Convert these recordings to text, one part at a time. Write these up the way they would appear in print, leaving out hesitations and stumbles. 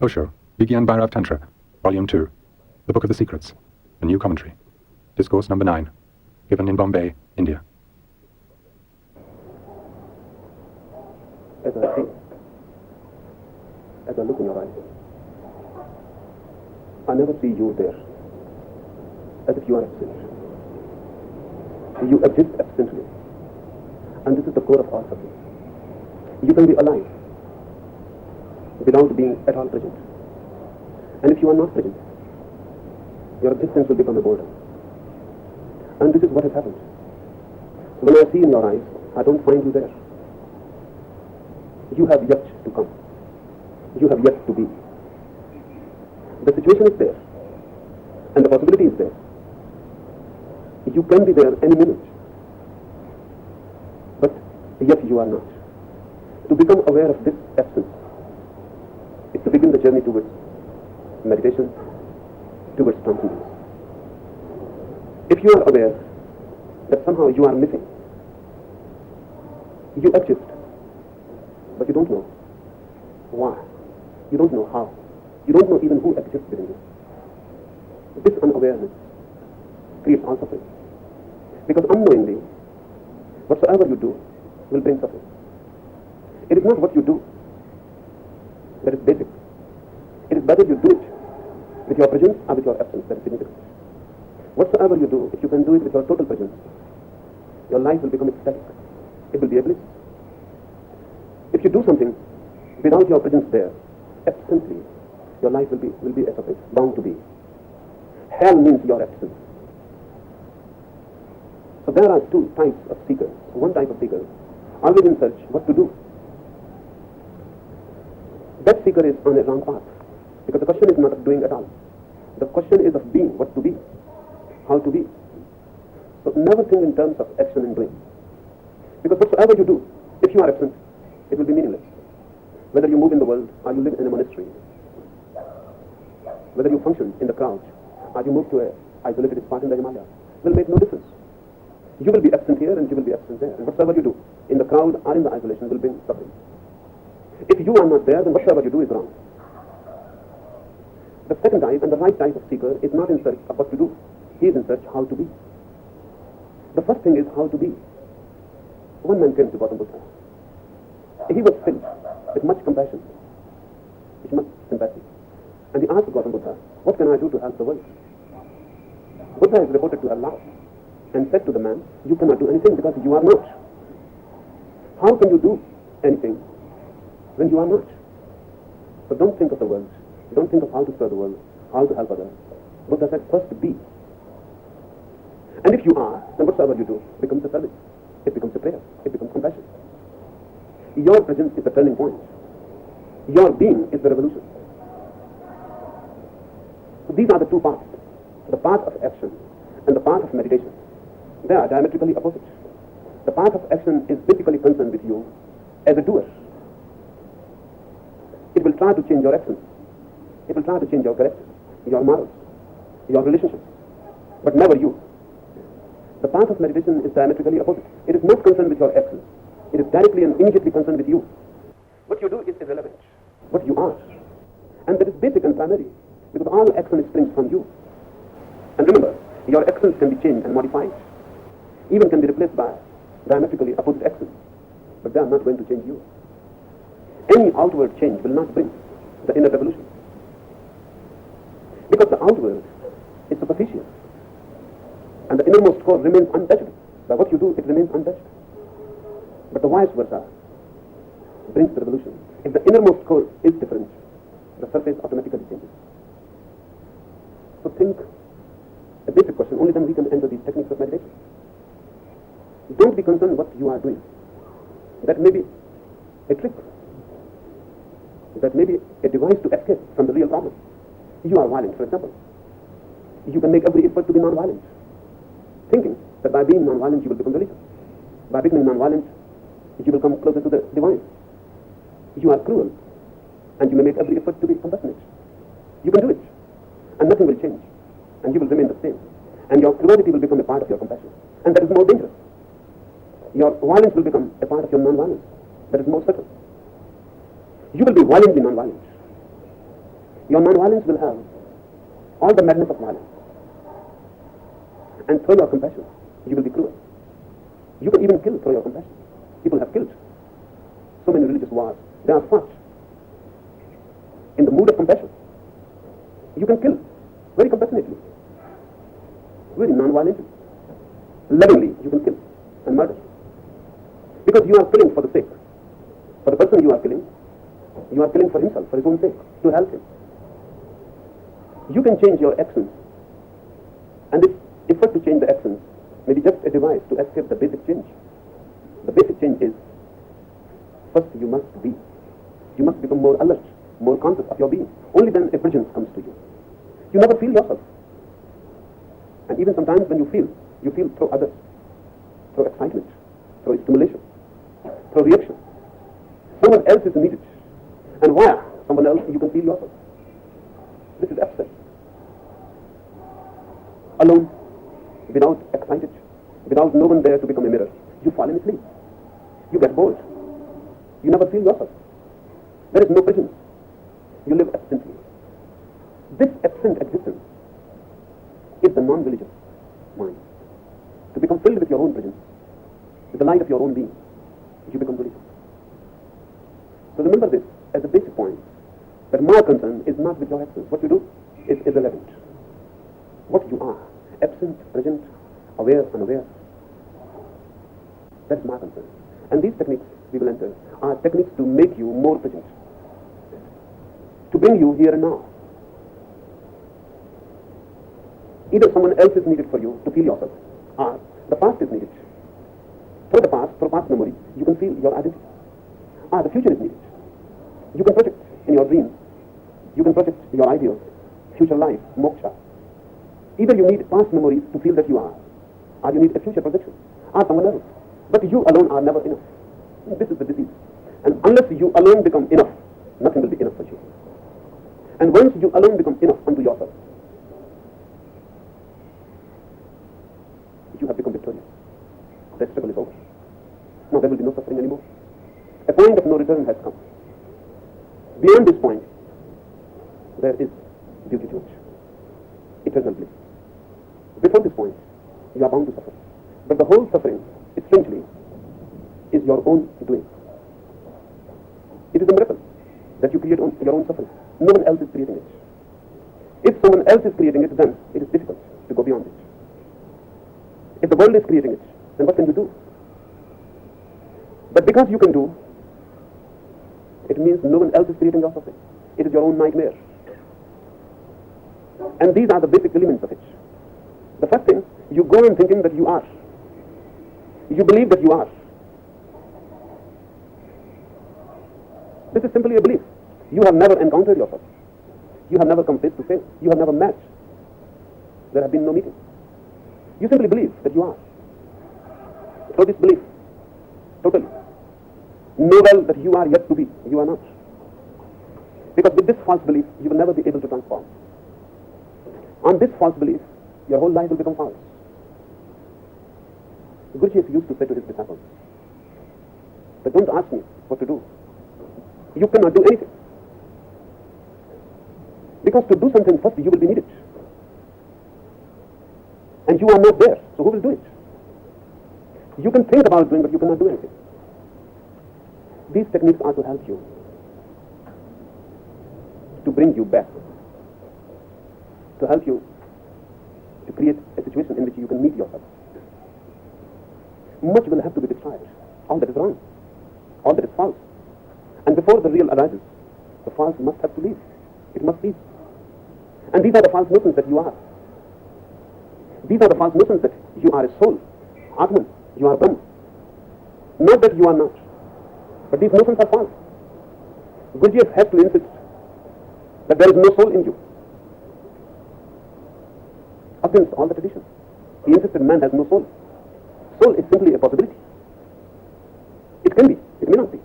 Osho, Vigyan Bhairav Tantra, Volume 2, The Book of the Secrets, a new commentary. Discourse number 9, given in Bombay, India. As I see, as I look in your eyes, I never see you there, as if you are absent. You exist absently, and this is the core of our suffering. You can be alive without being at all present. And if you are not present, your existence will become a boredom. And this is what has happened. So when I see in your eyes, I don't find you there. You have yet to come. You have yet to be. The situation is there, and the possibility is there. You can be there any minute, but yet you are not. To become aware of this absence is to begin the journey towards meditation, towards transcendence. If you are aware that somehow you are missing, you exist, but you don't know why. You don't know how. You don't know even who exists within you. This unawareness creates all suffering. Because unknowingly, whatsoever you do will bring suffering. It is not what you do that is basic. It is whether you do it with your presence or with your absence that is significant. Whatsoever you do, if you can do it with your total presence, your life will become ecstatic. It will be a bliss. If you do something without your presence there, absently, your life will be a suffering, bound to be. Hell means your absence. So there are two types of seekers. One type of seeker, always in search what to do. That seeker is on a wrong path. Because the question is not of doing at all. The question is of being, what to be, how to be. So never think in terms of action and doing. Because whatsoever you do, if you are absent, it will be meaningless. Whether you move in the world or you live in a monastery, whether you function in the crowd or you move to an isolated spot in the Himalayas, will make no difference. You will be absent here and you will be absent there. And whatsoever you do, in the crowd or in the isolation, will bring suffering. If you are not there, then whatsoever you do is wrong. The second type and the right type of seeker is not in search of what to do. He is in search how to be. The first thing is how to be. One man came to Gautam Buddha. He was filled with much compassion, with much sympathy. And he asked Gautam Buddha, what can I do to help the world? Buddha is reported to have laughed and said to the man, you cannot do anything because you are not. How can you do anything when you are not? So don't think of the world. Don't think of how to serve the world, how to help others. Buddha said, first be. And if you are, then whatsoever you do becomes a service. It becomes a prayer. It becomes compassion. Your presence is the turning point. Your being is the revolution. So these are the two paths. The path of action and the path of meditation. They are diametrically opposite. The path of action is basically concerned with you as a doer. It will try to change your actions. It will try to change your character, your morals, your relationships, but never you. The path of meditation is diametrically opposite. It is not concerned with your actions. It is directly and immediately concerned with you. What you do is irrelevant. What you are. And that is basic and primary, because all action springs from you. And remember, your actions can be changed and modified, even can be replaced by diametrically opposite actions, but they are not going to change you. Any outward change will not bring the inner revolution. Because the outward is superficial. And the innermost core remains untouched. By what you do, it remains untouched. But the vice versa brings the revolution. If the innermost core is different, the surface automatically changes. So think a basic question, only then we can enter these techniques of meditation. Don't be concerned what you are doing. That may be a trick. That may be a device to escape from the real problem. You are violent, for example. You can make every effort to be non-violent, thinking that by being non-violent you will become religious. By becoming non-violent, you will come closer to the divine. You are cruel, and you may make every effort to be compassionate. You can do it, and nothing will change, and you will remain the same. And your cruelty will become a part of your compassion, and that is more dangerous. Your violence will become a part of your non-violence. That is more subtle. You will be violently non-violent. Your non-violence will have all the madness of violence. And through your compassion, you will be cruel. You can even kill through your compassion. People have killed. So many religious wars, they are fought in the mood of compassion. You can kill very compassionately, very non-violently. Lovingly, you can kill and murder. Because you are killing for the sake. For the person you are killing for himself, for his own sake, to help him. You can change your actions. And this effort to change the actions may be just a device to escape the basic change. The basic change is, first you must become more alert, more conscious of your being. Only then a presence comes to you. You never feel yourself. And even sometimes when you feel through others, through excitement, through stimulation, through reaction. Someone else is needed. And via someone else you can feel yourself. This is absent. Alone, without excited, without no one there to become a mirror, you fall in sleep. You get bored. You never feel yourself. There is no presence. You live absently. This absent existence is the non-religious mind. To become filled with your own presence, with the light of your own being, you become religious. So remember this as a basic point, that my concern is not with your actions. What you do is irrelevant. What you are, absent, present, aware, unaware, that's my concern. And these techniques we will enter are techniques to make you more present, to bring you here and now. Either someone else is needed for you to feel yourself, or the past is needed. Through the past, through past memory, you can feel your identity. Or the future is needed. You can project in your dreams. You can project your ideals, future life, moksha. Either you need past memories to feel that you are, or you need a future projection, or someone else. But you alone are never enough. This is the disease. And unless you alone become enough, nothing will be enough for you. And once you alone become enough unto yourself, you have become victorious. The struggle is over. Now there will be no suffering anymore. A point of no return has come. Beyond this point, there is beatitude, eternal bliss. Before this point, you are bound to suffer. But the whole suffering, strangely, is your own doing. It is a miracle that you create your own suffering. No one else is creating it. If someone else is creating it, then it is difficult to go beyond it. If the world is creating it, then what can you do? But because you can do, it means no one else is creating your suffering. It is your own nightmare. And these are the basic elements of it. The first thing, you go on thinking that you are. You believe that you are. This is simply a belief. You have never encountered yourself. You have never come face to face. You have never met. There have been no meetings. You simply believe that you are. Through this belief, totally, know well that you are yet to be. You are not. Because with this false belief, you will never be able to transform. On this false belief, your whole life will become false. Gurdjieff used to say to his disciples, but don't ask me what to do. You cannot do anything. Because to do something first, you will be needed. And you are not there, so who will do it? You can think about doing, but you cannot do anything. These techniques are to help you, to bring you back, to help you to create a situation in which you can meet yourself. Much will have to be destroyed. All that is wrong, all that is false. And before the real arises, the false must have to leave. It must leave. And these are the false notions that you are. These are the false notions that you are a soul, Atman, you are Brahma. Not that you are not. But these notions are false. Gurdjieff has to insist that there is no soul in you. Against all the traditions, he insisted man has no soul. Soul is simply a possibility. It can be, it may not be.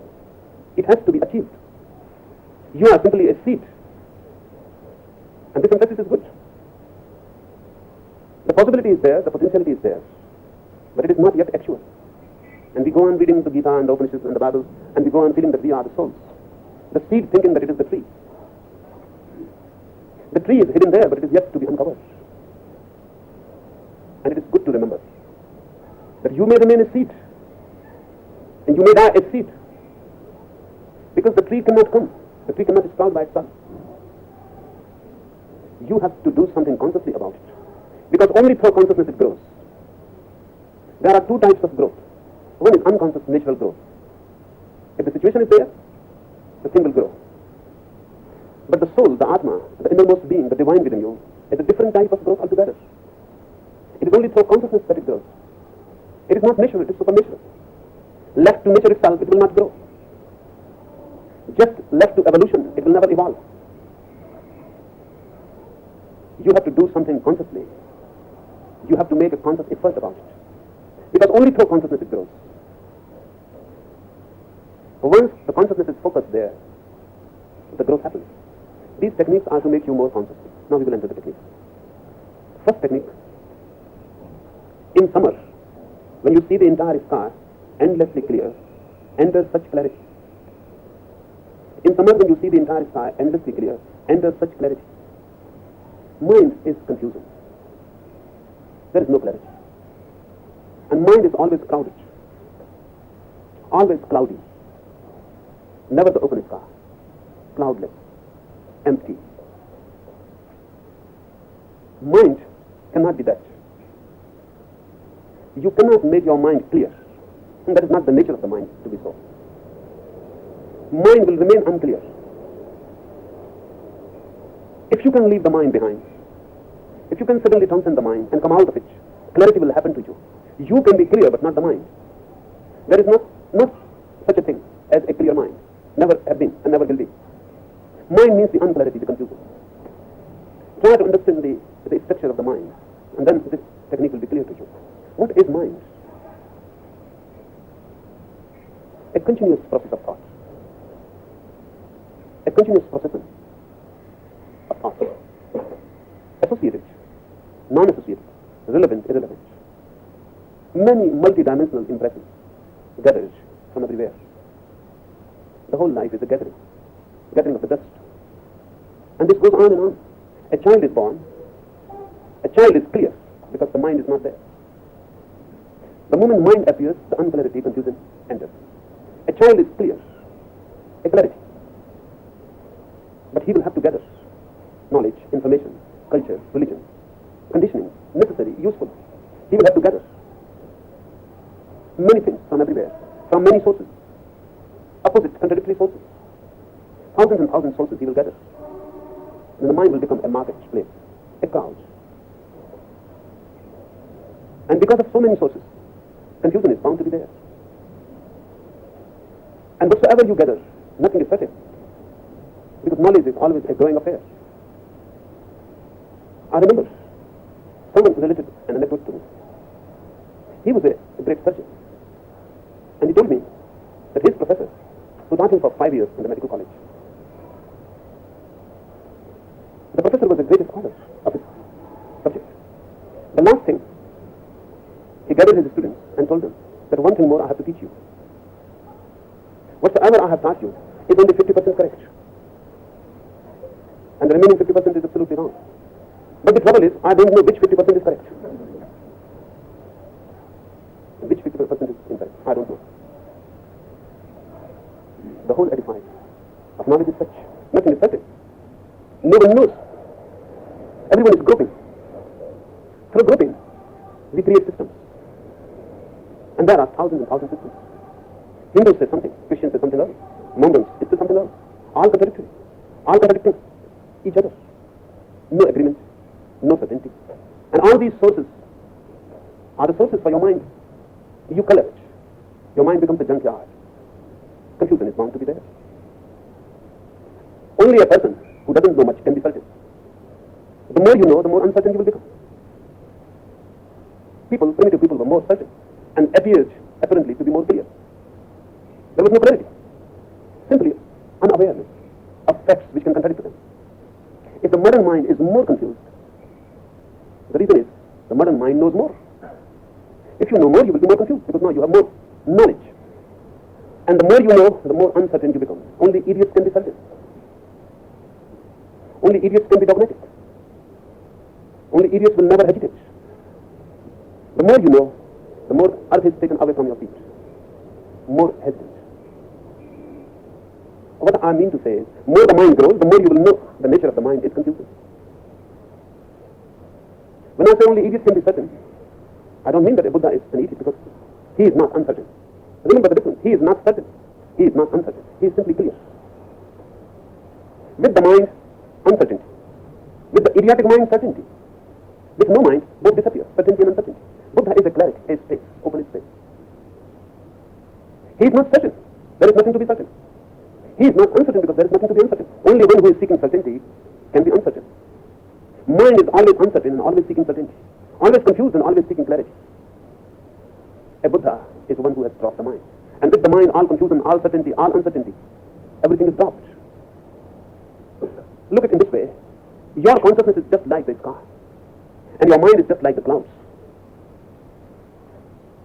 It has to be achieved. You are simply a seed. And this emphasis is good. The possibility is there, the potentiality is there, but it is not yet actual. And we go on reading the Gita and the Upanishads and the Bible, and we go on feeling that we are the souls. The seed thinking that it is the tree. The tree is hidden there, but it is yet to be uncovered. And it is good to remember that you may remain a seed, and you may die a seed, because the tree cannot come. The tree cannot sprout by itself. You have to do something consciously about it, because only through consciousness it grows. There are two types of growth. One is unconscious natural growth. If the situation is there, the thing will grow. But the soul, the Atma, the innermost being, the divine within you, is a different type of growth altogether. It is only through consciousness that it grows. It is not natural, it is supernatural. Left to nature itself, it will not grow. Just left to evolution, it will never evolve. You have to do something consciously. You have to make a conscious effort about it. Because only through consciousness it grows. Once the consciousness is focused there, the growth happens. These techniques are to make you more conscious. Now we will enter the techniques. First technique. In summer, when you see the entire sky endlessly clear, enter such clarity. In summer, when you see the entire sky endlessly clear, enter such clarity. Mind is confusing. There is no clarity. And mind is always crowded, always cloudy. Never the open sky, cloudless, empty. Mind cannot be that. You cannot make your mind clear. And that is not the nature of the mind to be so. Mind will remain unclear. If you can leave the mind behind, if you can suddenly transcend the mind and come out of it, clarity will happen to you. You can be clear, but not the mind. There is not such a thing as a clear mind. Never have been and never will be. Mind means the unclarity, the confusion. Try to understand the structure of the mind, and then this technique will be clear to you. What is mind? A continuous process of thought. A continuous processing of thought. Associated, non-associated, relevant, irrelevant. Many multi-dimensional impressions gathered from everywhere. The whole life is a gathering of the dust. And this goes on and on. A child is born. A child is clear because the mind is not there. The moment mind appears, the unclarity, confusion enters. A child is clear, a clarity. But he will have to gather knowledge, information, culture, religion, conditioning, necessary, useful. He will have to gather many things from everywhere, from many sources, opposite, contradictory sources. Thousands and thousands of sources he will gather. And the mind will become a marketplace, a crowd. And because of so many sources, confusion is bound to be there. And whatsoever you gather, nothing is certain. Because knowledge is always a growing affair. I remember someone related an anecdote to me. He was a great surgeon. And he told me that his professor, who taught him for 5 years in the medical college, the professor was the greatest scholar of his subject. The last thing, he gathered his students and told them that one thing more I have to teach you. Whatsoever I have taught you is only 50% correct. And the remaining 50% is absolutely wrong. But the trouble is, I don't know which 50% is correct. Which 50% is incorrect, I don't know. The whole edifice of knowledge is such. Nothing is certain. No one knows. Everyone is groping. Through groping, we create systems. And there are thousands and thousands of systems. Hindus say something, Christians say something else, Muslims say something else. All contradictory. All contradicting each other. No agreement, no certainty. And all these sources are the sources for your mind. You collect. Your mind becomes a junkyard. Confusion is bound to be there. Only a person who doesn't know much can be certain. The more you know, the more uncertain you will become. Primitive people were more certain and appeared apparently to be more clear. There was no clarity. Simply unawareness of facts which can contradict them. If the modern mind is more confused, the reason is the modern mind knows more. If you know more, you will be more confused because now you have more knowledge. And the more you know, the more uncertain you become. Only idiots can be certain. Only idiots can be dogmatic. Only idiots will never hesitate. The more you know, the more earth is taken away from your feet. More hesitant. What I mean to say is, more the mind grows, the more you will know the nature of the mind is confusing. When I say only idiots can be certain, I don't mean that a Buddha is an idiot, because he is not uncertain. Remember the difference. He is not certain. He is not uncertain. He is simply clear. With the mind, uncertainty. With the idiotic mind, certainty. With no mind, both disappear, certainty and uncertainty. Buddha is a clarity, a space, open space. He is not certain. There is nothing to be certain. He is not uncertain because there is nothing to be uncertain. Only one who is seeking certainty can be uncertain. Mind is always uncertain and always seeking certainty. Always confused and always seeking clarity. A Buddha is one who has dropped the mind. And with the mind, all confusion, all certainty, all uncertainty, everything is dropped. Look at it in this way. Your consciousness is just like the sky. And your mind is just like the clouds.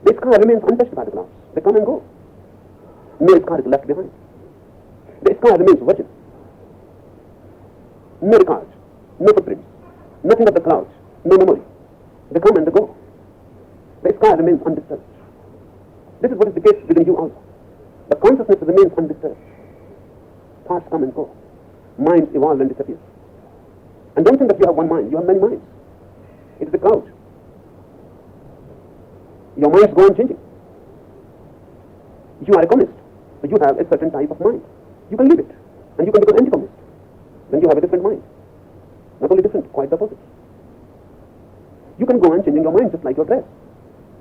The sky remains untouched by the clouds. They come and go. No sky is left behind. The sky remains virgin. No record, no footprints, nothing of the clouds, no memory. They come and they go. The sky remains undisturbed. This is what is the case within you also. The consciousness remains undisturbed. Thoughts come and go. Minds evolve and disappear. And don't think that you have one mind. You have many minds. It is a cloud. Your minds go on changing. You are a communist. So you have a certain type of mind. You can leave it. And you can become anti-communist. Then you have a different mind. Not only different, quite the opposite. You can go on changing your mind just like your dress.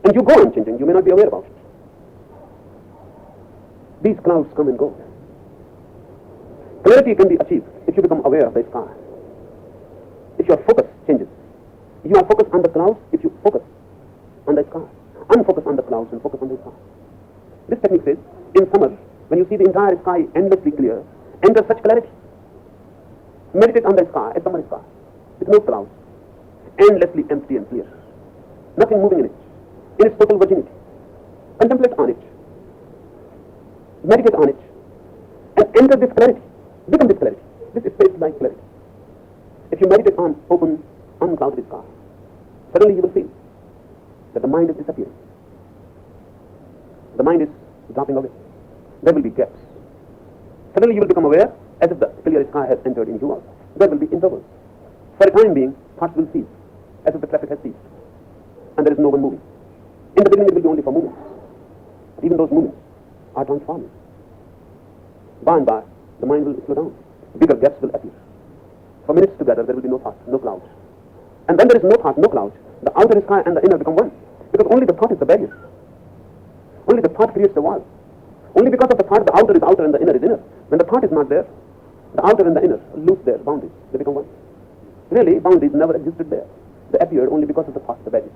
And you go on changing. You may not be aware about it. These clouds come and go. Clarity can be achieved if you become aware of the sky. If your focus changes. You are focused on the clouds if you focus on the sky. Unfocus on the clouds and focus on the sky. This technique says, in summer, when you see the entire sky endlessly clear, enter such clarity. Meditate on the sky, a summer sky, with no clouds, endlessly empty and clear. Nothing moving in it, in its total virginity. Contemplate on it. Meditate on it. And enter this clarity. Become this clarity. This space-like clarity. If you meditate on open, unclouded sky, suddenly you will feel that the mind is disappearing. The mind is dropping away. There will be gaps. Suddenly you will become aware as if the clear sky has entered in you also. There will be intervals. For a time being, thoughts will cease, as if the traffic has ceased. And there is no one moving. In the beginning it will be only for movements. But even those movements are transforming. By and by, the mind will slow down. Bigger gaps will appear. For minutes together, there will be no thought, no clouds. And when there is no thought, no clouds, the outer sky and the inner become one. Because only the thought is the barrier. Only the thought creates the wall. Only because of the thought, the outer is outer and the inner is inner. When the thought is not there, the outer and the inner lose their boundaries. They become one. Really, boundaries never existed there. They appeared only because of the thought, the barriers.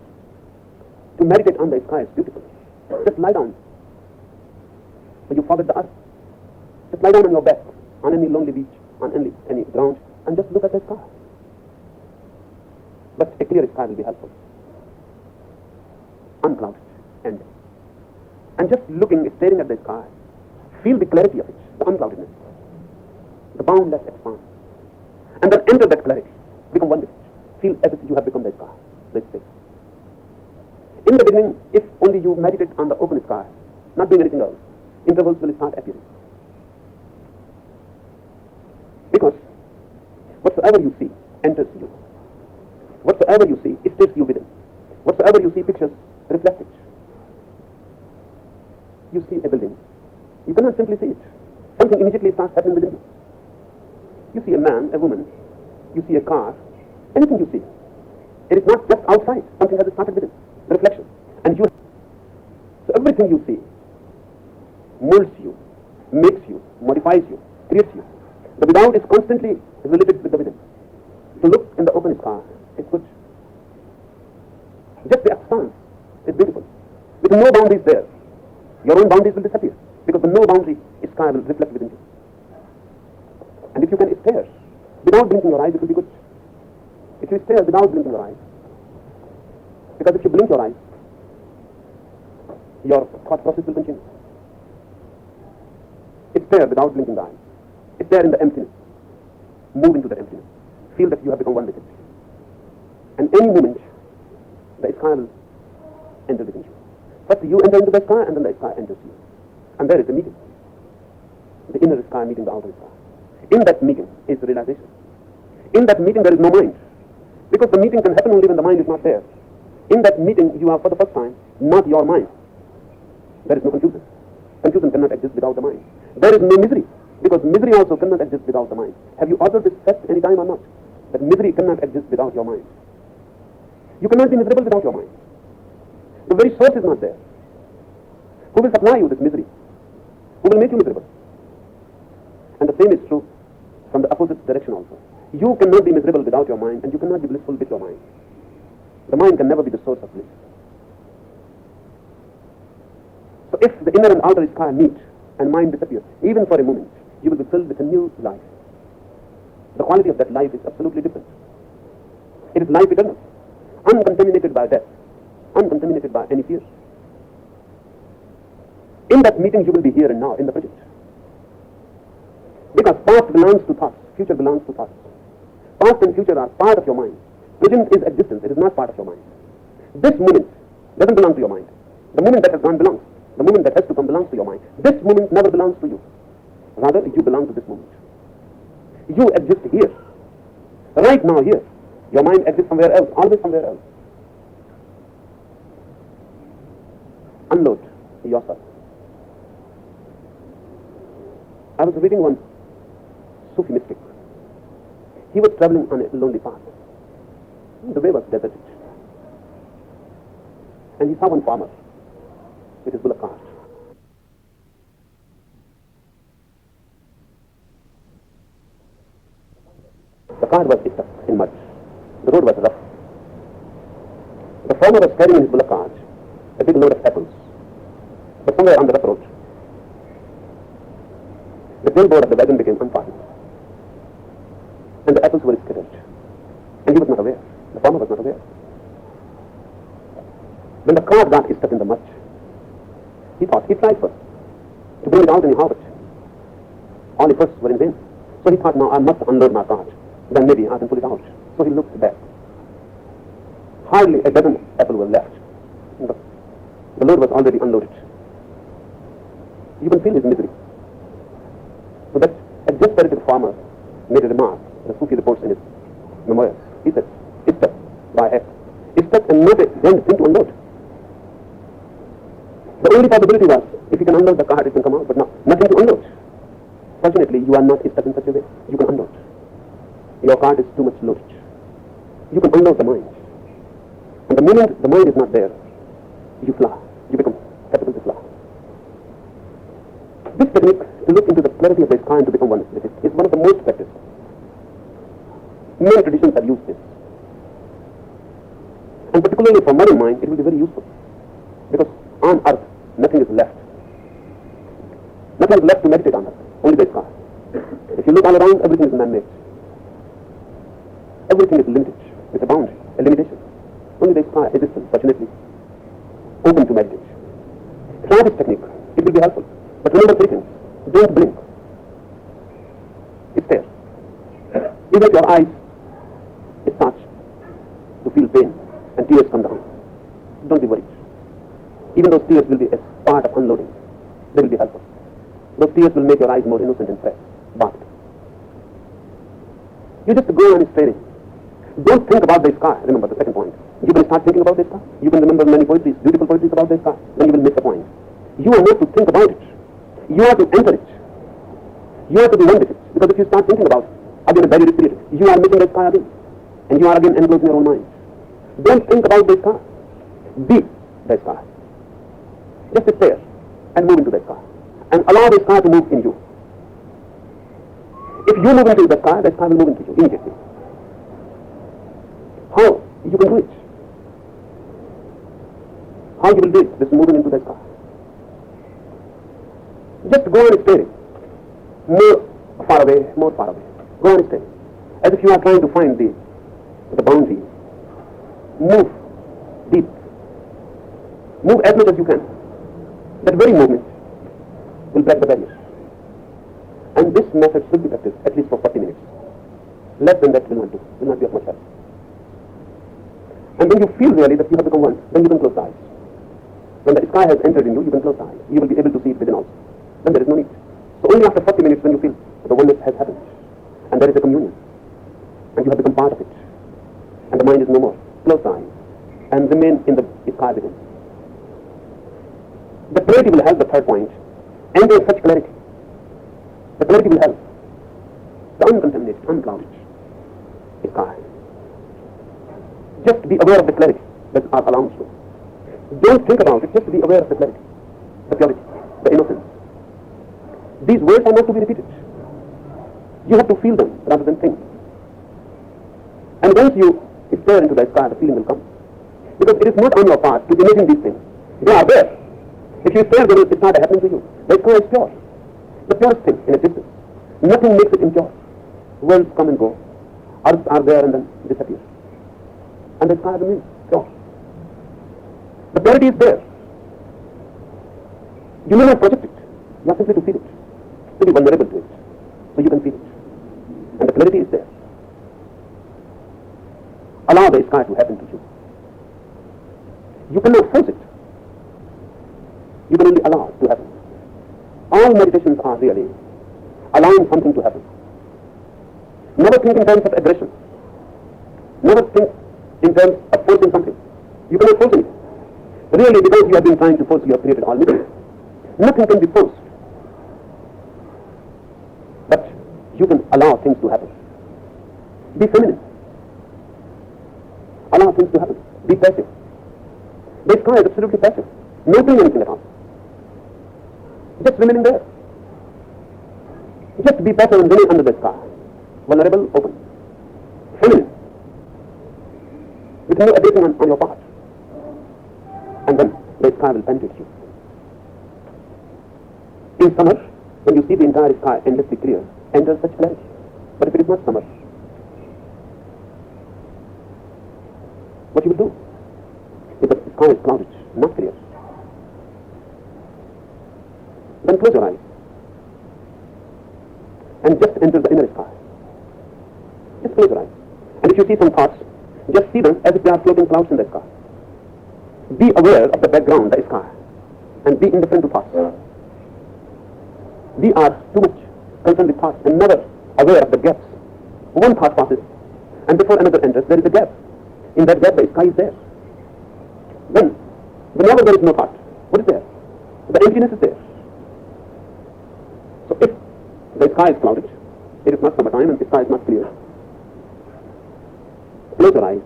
To meditate on the sky is beautiful. Just lie down. When you forget the earth, just lie down on your back, on any lonely beach, on any ground, and just look at the sky. But a clear sky will be helpful. Unclouded. And just looking, staring at the sky, feel the clarity of it, the uncloudedness, the boundless expanse. And then enter that clarity, become one with it. Feel as if you have become the sky, the space. In the beginning, if only you meditate on the open sky, not doing anything else, intervals will start appearing. Because whatsoever you see enters you. Whatsoever you see, it stays you within. Whatsoever you see pictures, reflect it. You see a building. You cannot simply see it. Something immediately starts happening within you. You see a man, a woman. You see a car. Anything you see. It is not just outside. Something has started within. The reflection. And you. So everything you see molds you, makes you, modifies you, creates you. The without is constantly related with the within. To look in the open sky is good. Just the expanse is beautiful. With no boundaries there, your own boundaries will disappear. Because the no boundary sky will reflect within you. And if you can stare without blinking your eyes, it will be good. If you stare without blinking your eyes, because if you blink your eyes, your thought process will continue. Stare without blinking the eyes. Stare in the emptiness. Move into the emptiness. feel that you have become one with it. And any moment, the sky will enter within you. First you enter into the sky, and then the sky enters you. And there is a meeting. The inner sky meeting the outer sky. In that meeting is the realization. In that meeting there is no mind. Because the meeting can happen only when the mind is not there. In that meeting you are for the first time not your mind. There is no confusion. Confusion cannot exist without the mind. There is no misery. Because misery also cannot exist without the mind. Have you observed this fact any time or not? That misery cannot exist without your mind. You cannot be miserable without your mind. The very source is not there. Who will supply you this misery? Who will make you miserable? And the same is true from the opposite direction also. You cannot be miserable without your mind, and you cannot be blissful with your mind. The mind can never be the source of bliss. So if the inner and outer sky meet and mind disappears, even for a moment, you will be filled with a new life. The quality of that life is absolutely different. It is life eternal, uncontaminated by death, uncontaminated by any fear. In that meeting you will be here and now, in the present. Because past belongs to thoughts, future belongs to thoughts. Past and future are part of your mind. Present is existence, it is not part of your mind. This moment doesn't belong to your mind. The moment that has gone belongs. The moment that has to come belongs to your mind. This moment never belongs to you. Rather, you belong to this moment. You exist here. Right now here. Your mind exists somewhere else, always somewhere else. Unload yourself. I was reading one Sufi mystic. He was traveling on a lonely path. The way was deserted. And he saw one farmer with his bullock cart. The cart was stuck in mud. The road was rough. The farmer was carrying in his bullock cart a big load of apples. But somewhere on the rough road, the tailboard of the wagon became unfastened. And the apples were scattered. And he was not aware. The farmer was not aware. When the cart got stuck in the mud, he tried first to bring it out anyhow, but all efforts were in vain. So he thought, now I must unload my cart. Then maybe I can pull it out. So he looked back. Hardly a dozen apples were left. The load was already unloaded. You can feel his misery. So that a desperate farmer made a remark. The Sufi reports in his memoirs. He said, "Stuck by X. Stuck and not a damn thing to unload." The only possibility was, if you can unload the cart, it can come out, but no, nothing to unload. Fortunately, you are not stuck in such a way. You can unload. Your cart is too much loaded. You can unload the mind. And the moment the mind is not there, you fly. You become capable to fly. This technique, to look into the clarity of the sky and to become one with it, is one of the most practiced. Many traditions have used this. And particularly for modern mind, it will be very useful. Because on earth, nothing is left. Nothing is left to meditate on earth. Only the sky. If you look all around, everything is man-made. Everything is limited, with a boundary, a limitation. Only the sky exists, fortunately, open to meditation. Try this technique. It will be helpful. But remember three things. Don't blink. It's there. Even if your eyes start to feel pain and tears come down, don't be worried. Even those tears will be a part of unloading. They will be helpful. Those tears will make your eyes more innocent and fresh. But you just go on staring. Don't think about the sky. Remember the second point. You can start thinking about the sky. You can remember many poetries, beautiful poetries about the sky. Then you will miss the point. You are not to think about it. You are to enter it. You are to be one with it. Because if you start thinking about it, again, very repeated, you are missing the sky again. And you are again enclosed in your own mind. Don't think about the sky. Be the sky. Just sit there and move into the sky. And allow the sky to move in you. If you move into the sky will move into you immediately. How you can do it? How you will do it? This moving into the sky. Just go on staring. More far away, more far away. Go on staring. As if you are trying to find the boundary. Move deep. Move as much as you can. That very movement will break the barrier. And this method should be practiced at least for 40 minutes. Less than that will not be of much help. And when you feel really that you have become one, then you can close the eyes. When the sky has entered in you, you can close the eyes. You will be able to see it within also. Then there is no need. So only after 40 minutes when you feel that the oneness has happened, and there is a communion, and you have become part of it, and the mind is no more, close the eyes, and remain in the sky within. The clarity will help the third point, and there is such clarity. The clarity will help the uncontaminated, unclouded sky. Just be aware of the clarity that are allowed to. Don't think about it, just be aware of the clarity, the purity, the innocence. These words are not to be repeated. You have to feel them rather than think. And once you stare into the sky, the feeling will come. Because it is not on your part to imagine these things. They are there. If you stare, then it's not happening to you. The sky is pure. The purest thing in existence. Nothing makes it impure. Worlds come and go. Earths are there and then disappear. And the sky remains pure. The purity is there. You may not project it. You have simply to feel it. To be vulnerable to it. So you can feel it. And the clarity is there. Allow the sky to happen to you. You cannot force it. You can only allow it to happen. All meditations are really allowing something to happen. Never think in terms of aggression. Never think in terms of forcing something. You cannot force anything. Really, because you have been trying to force, you have created all misery. Nothing can be forced. But you can allow things to happen. Be feminine. Allow things to happen. Be passive. The sky is absolutely passive. Not doing anything at all. Just remaining there. Just be passive and remain under the sky. Vulnerable, open. Feminine. With no aggression on your part. And then the sky will penetrate you. In summer, when you see the entire sky endlessly clear, enter such clarity. But if it is not summer, what you will do? If the sky is clouded, not clear, then close your eyes and just enter the inner sky. Just close your eyes. And if you see some thoughts, just see them as if they are floating clouds in the sky. Be aware of the background, the sky, and be indifferent to thoughts. We are too much concerned with thoughts and never aware of the gaps. One thought passes, and before another enters, there is a gap. In that gap, the sky is there. Then, whenever there is no thought, what is there? The emptiness is there. So if the sky is clouded, it is not summertime and the sky is not clear, close your eyes.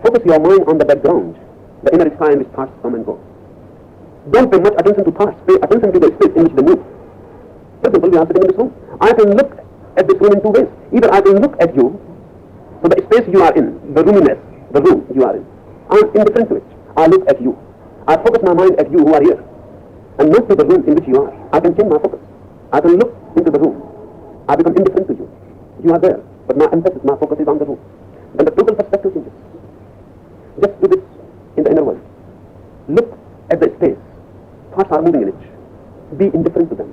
Focus your mind on the background, the inner sky in which thoughts come and go. Don't pay much attention to thoughts. Pay attention to the space in which they move. For example, we are sitting in this room. I can look at this room in two ways. Either I can look at you, so the space you are in, the roominess, the room you are in, I am indifferent to it. I look at you. I focus my mind at you who are here, and not to the room in which you are. I can change my focus. I can look into the room. I become indifferent to you. You are there, but my emphasis, my focus is on the room. Then the total perspective changes. Just do this in the inner world. Look at the space. Thoughts are moving in it. Be indifferent to them.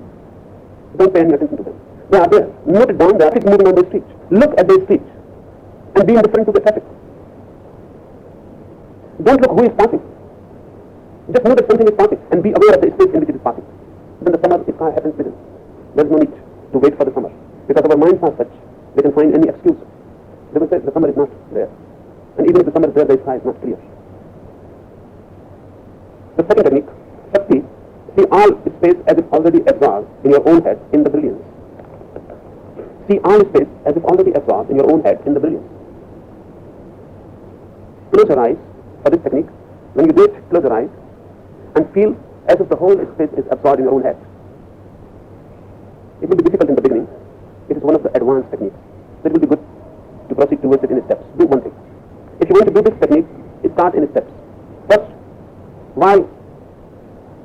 Don't pay any attention to them. They are there. Note it down. There are things moving on the street. Look at the street and be indifferent to the traffic. Don't look who is passing. Just know that something is passing and be aware of the space in which it is passing. Then the summer sky happens within. There is no need to wait for the summer. Because our minds are such, they can find any excuse. They will say the summer is not there. And even if the summer is there, the sky is not clear. The second technique, Shakti, see all space as if already absorbed in your own head in the brilliance. See all space as if already absorbed in your own head in the brilliance. Close your eyes for this technique. When you do it, close your eyes and feel as if the whole space is absorbed in your own head. It will be difficult in the beginning. It is one of the advanced techniques. So it will be good to proceed towards it in steps. Do one thing. If you want to do this technique, start in steps. First, while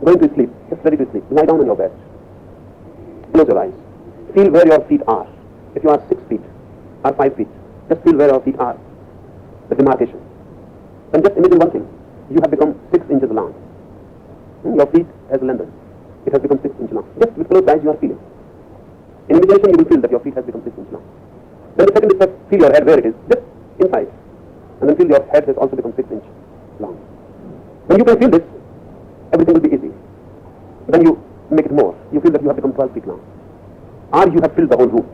going to sleep, just ready to sleep, lie down on your bed. Close your eyes. Feel where your feet are. If you are 6 feet or 5 feet, just feel where your feet are, the demarcation. Then just imagine one thing. You have become 6 inches long. Your feet has lengthened. It has become 6 inches long. Just with closed eyes you are feeling. In imagination you will feel that your feet has become 6 inches long. Then the second step, feel your head where it is, just inside. And then feel your head has also become 6 inches long. When you can feel this, everything will be easy. Then you make it more. You feel that you have become 12 feet long. Or you have filled the whole room.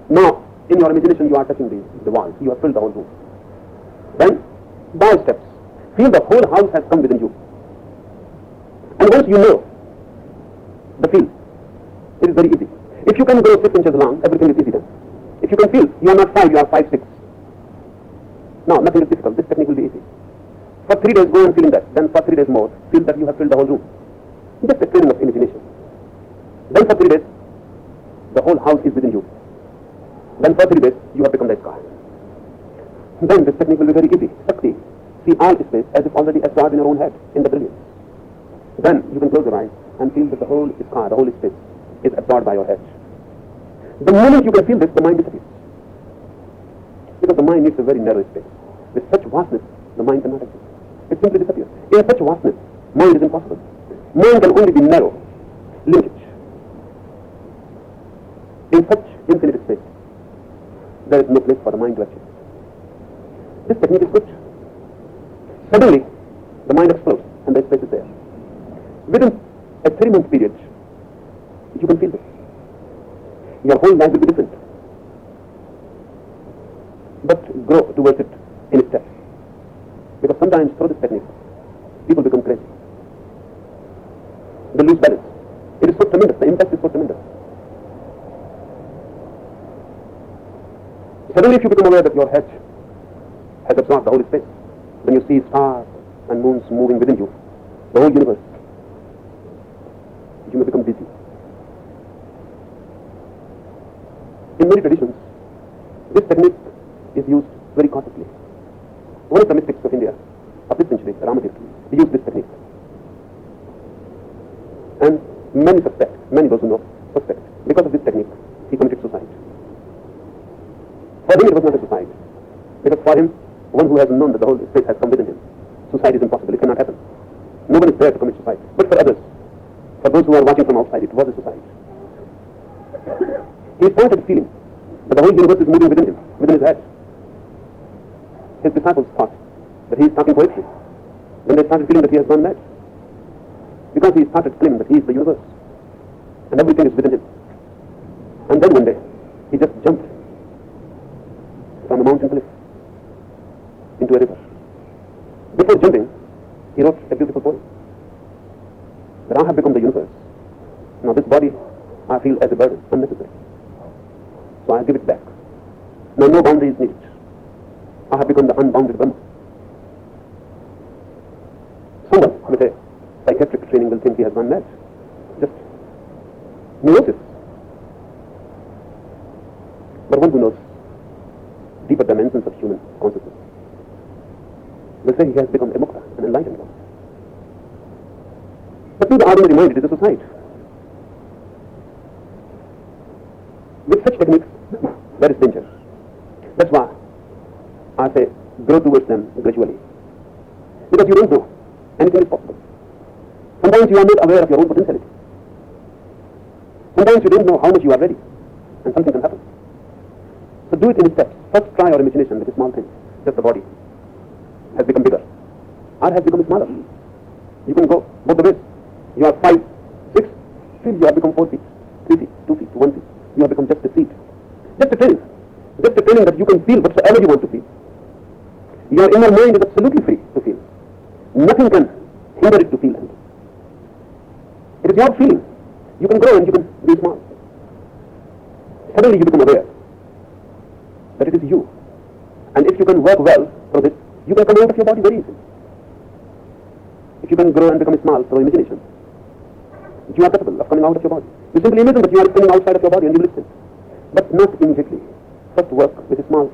Now, in your imagination, you are touching the walls. You have filled the whole room. Then, by steps, feel the whole house has come within you. And once you know the feel, it is very easy. If you can go 6 inches long, everything is easy then. If you can feel, you are not 5, you are 5, 6. No, nothing is difficult. This technique will be easy. For 3 days, go on feeling that. Then for 3 days more, feel that you have filled the whole room. Just a training of imagination. Then for 3 days, the whole house is within you. Then for 3 days, you have become the sky. Then this technique will be very easy. Shakti. See all space as if already absorbed in your own head, in the brilliance. Then you can close your eyes and feel that the whole sky, the whole space is absorbed by your head. The moment you can feel this, the mind disappears. Because the mind needs a very narrow space. With such vastness, the mind cannot exist. It simply disappears. In such vastness, mind is impossible. Mind can only be narrow, limited. In such infinite space, there is no place for the mind to achieve. This technique is good. Suddenly, the mind explodes and the space is there. Within a 3-month period, you can feel this. Your whole life will be different. But grow towards it in steps. Because sometimes through this technique, people become crazy. They lose balance. It is so tremendous. The impact is so tremendous. Suddenly, if you become aware that your head has absorbed the whole space, when you see stars and moons moving within you, the whole universe, you may become dizzy. In many traditions, this technique is used very cautiously. One of the mystics of India, of this century, Ramatirtha, he used this technique. And many suspect, many those who know, suspect, because of this technique, he committed suicide. For him it was not a suicide. Because for him, one who has known that the whole space has come within him, suicide is impossible, it cannot happen. No one is there to commit suicide. But for others, for those who are watching from outside, it was a suicide. He started feeling that the whole universe is moving within him, within his head. His disciples thought that he is talking poetry. Then they started feeling that he has gone mad. Because he started claiming that he is the universe. And everything is within him. And then one day, he just jumped from a mountain cliff into a river. Before jumping, he wrote a beautiful poem. That I have become the universe. Now this body I feel as a burden, unnecessary. So I give it back. Now no boundary is needed. I have become the unbounded Brahma. Someone with a psychiatric training will think he has gone mad. Just neurosis. But one who knows deeper dimensions of human consciousness will say he has become a mukta, an enlightened one. But to the ordinary mind, it is a suicide. With such techniques, there is danger. That's why I say grow towards them gradually. Because you don't know anything is possible. Sometimes you are not aware of your own potentiality. Sometimes you don't know how much you are ready, and something can happen. So do it in steps. First try your imagination with a small thing. Just the body has become bigger, or has become smaller. You can go both the ways. You are 5, 6, feel you have become 4 feet, 3 feet, 2 feet, 1 feet. You have become just a seed. Just a training. Just a training that you can feel whatsoever you want to feel. Your inner mind is absolutely free to feel. Nothing can hinder it to feel anything. It is your feeling. You can grow and you can be small. Suddenly you become aware that it is you. And if you can work well through this, you can come out of your body very easily. If you can grow and become small through imagination, you are capable of coming out of your body. You simply imagine that you are coming outside of your body and you listen. But not immediately. First work with a small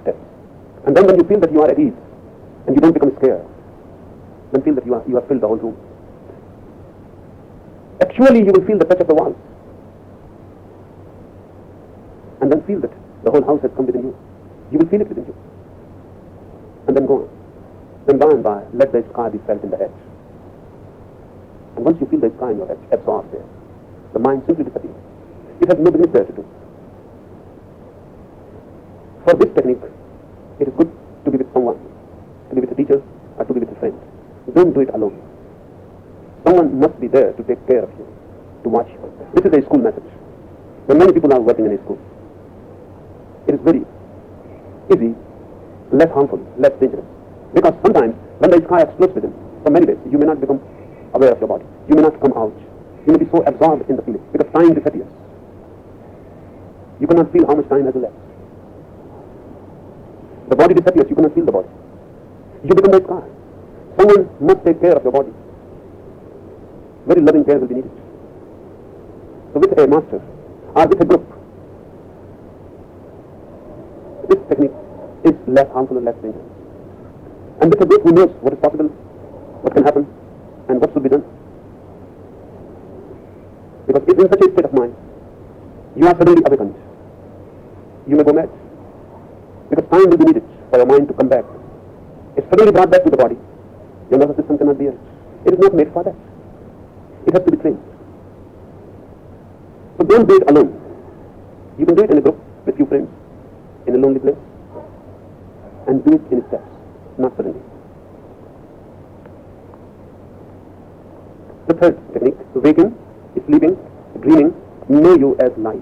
steps. And then when you feel that you are at ease and you don't become scared, then feel that you have filled the whole room. Actually, you will feel the touch of the walls. And then feel that the whole house has come within you. You will feel it within you. And then go on. Then by and by, let the sky be felt in the head. And once you feel the sky in your head absorbed there, the mind simply disappears. It has no business there to do. For this technique, it is good to be with someone, to be with a teacher, or to be with a friend. Don't do it alone. Someone must be there to take care of you, to watch you. This is a school message. When many people are working in a school, it is very easy, less harmful, less dangerous. Because sometimes when the sky explodes within, for many days, you may not become aware of your body. You may not come out. You may be so absorbed in the feeling because time disappears. You cannot feel how much time has elapsed. The body disappears, you cannot feel the body. You become like sky. Someone must take care of your body. Very loving care will be needed. So with a master or with a group, this technique is less harmful and less dangerous. And with a group who knows what is possible, what can happen, and what should be done. Because if in such a state of mind, you are suddenly awakened, you may go mad. Because time will be needed for your mind to come back. It's suddenly brought back to the body. Your nervous system cannot bear it. It is not made for that. It has to be trained. So don't do it alone. You can do it in a group with few friends, in a lonely place, and do it in steps, not suddenly. The third technique, waking, sleeping, dreaming, know you as light.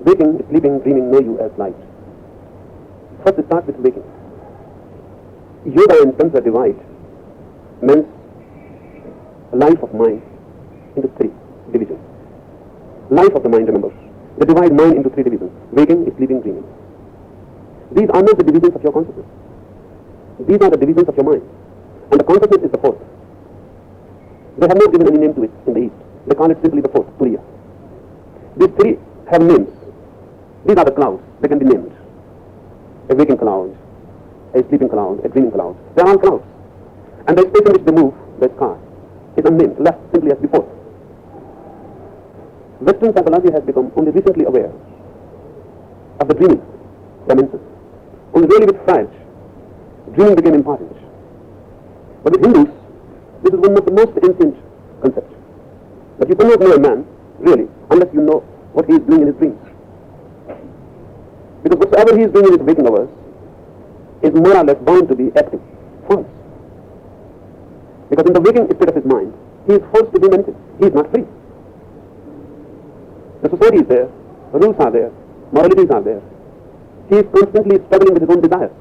Waking, sleeping, dreaming, know you as light. First start with waking. Yoga and Tantra divide men's life of mind into three divisions. Life of the mind, remember. They divide mind into three divisions. Waking, sleeping, dreaming. These are not the divisions of your consciousness. These are the divisions of your mind. And the consciousness is the fourth. They have not given any name to it in the East. They call it simply the fourth, Turiya. These three have names. These are the clouds. They can be named. A waking cloud, a sleeping cloud, a dreaming cloud. They are all clouds. And the space in which they move, the sky, is unnamed, left simply as before. Western psychology has become only recently aware of the dreaming dimension. Only really with Freud, dreaming became important. But with Hindus, this is one of the most ancient concepts. But you cannot know a man, really, unless you know what he is doing in his dreams. Because whatsoever he is doing in his waking hours is more or less bound to be active, false. Because in the waking state of his mind, he is forced to do many things. He is not free. The society is there, the rules are there, moralities are there. He is constantly struggling with his own desires,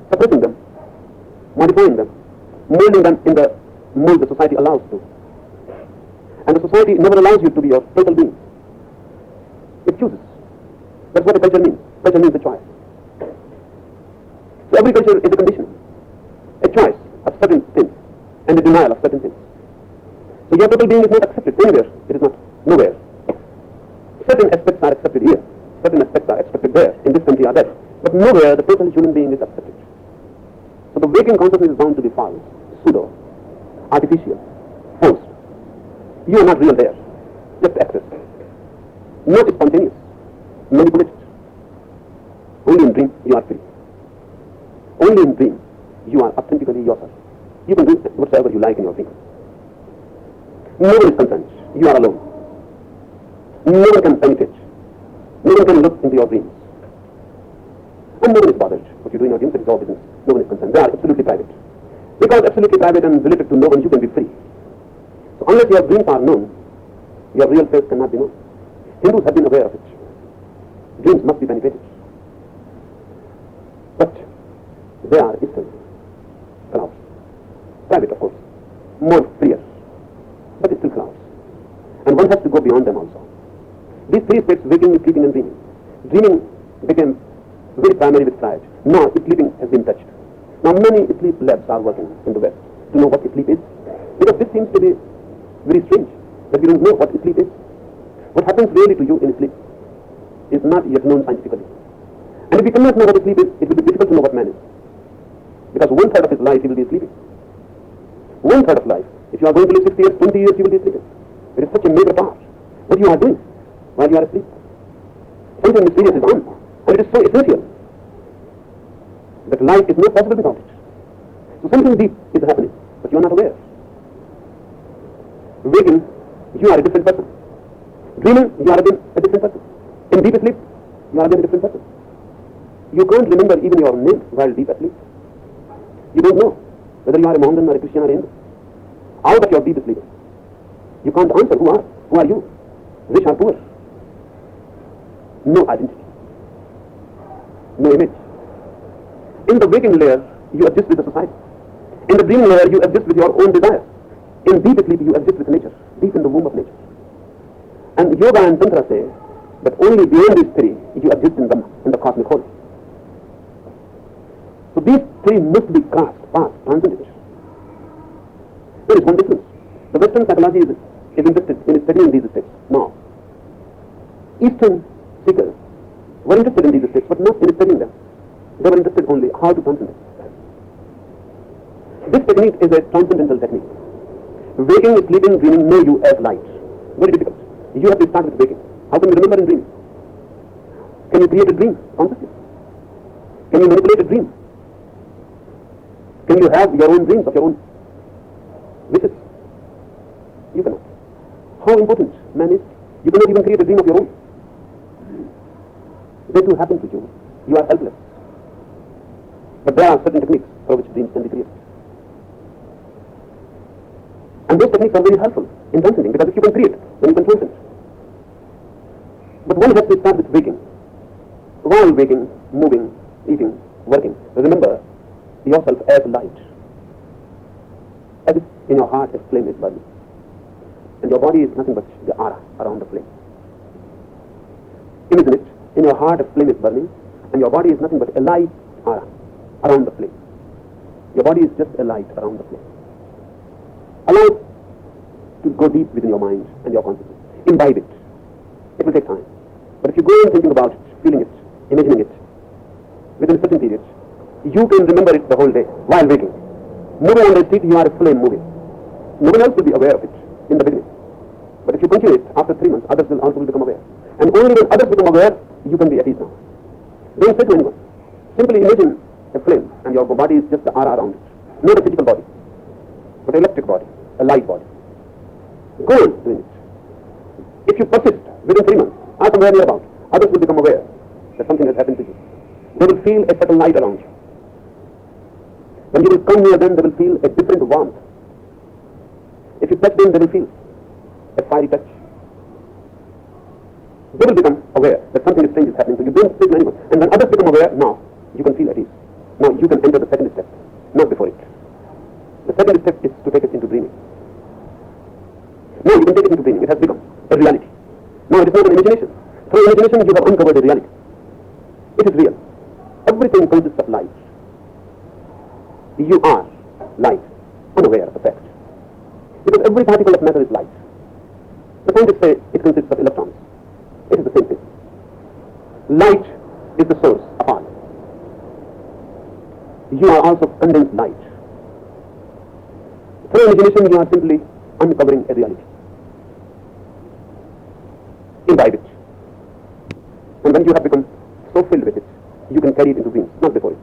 suppressing them, modifying them, molding them in the mold the society allows to. And the society never allows you to be your total being. It chooses. That's what a culture means. Culture means a choice. So every culture is a condition, a choice of certain things and a denial of certain things. So your total being is not accepted anywhere. It is not nowhere. Certain aspects are accepted here. Certain aspects are accepted there, in this country or that. But nowhere the total human being is accepted. So the waking consciousness is bound to be false, pseudo, artificial, forced. You are not real there. Just access. Not spontaneous, manipulated. Only in dream you are free. Only in dream you are authentically yourself. You can do whatsoever you like in your dream. No one is concerned. You are alone. No one can penetrate. No one can look into your dreams. And no one is bothered. What you do in your dreams is all business. No one is concerned. They are absolutely private. Because absolutely private and related to no one, you can be free. So unless your dreams are known, your real face cannot be known. Hindus have been aware of it. Dreams must be penetrated. But they are still clouds. Private, of course. More freer. But still clouds. And one has to go beyond them also. These three states, waking, sleeping, and dreaming. Dreaming became very primary with Freud. Now sleeping has been touched. Now many sleep labs are working in the West to know what sleep is. Because this seems to be very strange, that you don't know what sleep is. What happens really to you in sleep is not yet known scientifically. And if you cannot know what sleep is, it will be difficult to know what man is. Because 1/3 of his life he will be sleeping. 1/3 of life. If you are going to live 60 years, 20 years, you will be sleeping. It is such a major part. What you are doing while you are asleep. Something mysterious is on. And it is so essential that life is not possible without it. So something deep is happening, but you are not aware. Waking, you are a different person. Dreaming, you are again a different person. In deep sleep, you are again a different person. You can't remember even your name while deep asleep. You don't know whether you are a Mohammedan or a Christian or a Hindu. Out of your deep sleep, you can't answer who are you, rich or poor. No identity, no image. In the waking layer, you exist with the society. In the dreaming layer, you exist with your own desires. In deep sleep, you exist with nature, deep in the womb of nature. And yoga and tantra say that only beyond these three, you exist in the cosmic whole. So these three must be crossed, passed, transcended. There is one difference. The Western psychology is interested in studying these states. Now, Eastern seekers were interested in these states, but not in studying them. They were interested only how to transcend it. This technique is a transcendental technique. Waking, sleeping, dreaming know you as light. Very difficult. You have to start with waking. How can you remember in dreaming? Can you create a dream consciously? Can you manipulate a dream? Can you have your own dreams of your own wishes? You cannot. How important man is? You cannot even create a dream of your own. They too happen to you. You are helpless. But there are certain techniques for which dreams can be created. And those techniques are very helpful in transcending, because if you can create, then you can transcend. But one has to start with waking. While waking, moving, eating, working, remember yourself as light. As if in your heart a flame is burning. And your body is nothing but the aura around the flame. Imagine it, in your heart a flame is burning, and your body is nothing but a light aura around the flame. Your body is just a light around the flame. Allow it to go deep within your mind and your consciousness. Imbibe it. It will take time. But if you go on thinking about it, feeling it, imagining it, within a certain period, you can remember it the whole day while waking. Moving on the street, you are a flame moving. No one else will be aware of it in the beginning. But if you continue it, after 3 months, others will also become aware. And only when others become aware, you can be at ease now. Don't say to anyone. Simply imagine a flame, and your body is just the aura around it. Not a physical body, but an electric body, a light body. Go on doing it. If you persist within 3 months, ask them where you are about. Others will become aware that something has happened to you. They will feel a subtle light around you. When you will come near them, they will feel a different warmth. If you touch them, they will feel a fiery touch. They will become aware that something strange is happening to you. Don't speak to anyone. And when others become aware, now you can feel at ease. Now you can enter the second step, not before it. The second step is to take it into dreaming. Now you can take it into dreaming. It has become a reality. Now it is not an imagination. Through imagination you have uncovered a reality. It is real. Everything consists of light. You are light, unaware of the fact. Because every particle of matter is light. The scientists say it consists of electrons. It is the same thing. Light is the source of all. You are also condensed light. Through imagination you are simply uncovering a reality. Imbibe it. And when you have become so filled with it, you can carry it into dreams, not before it.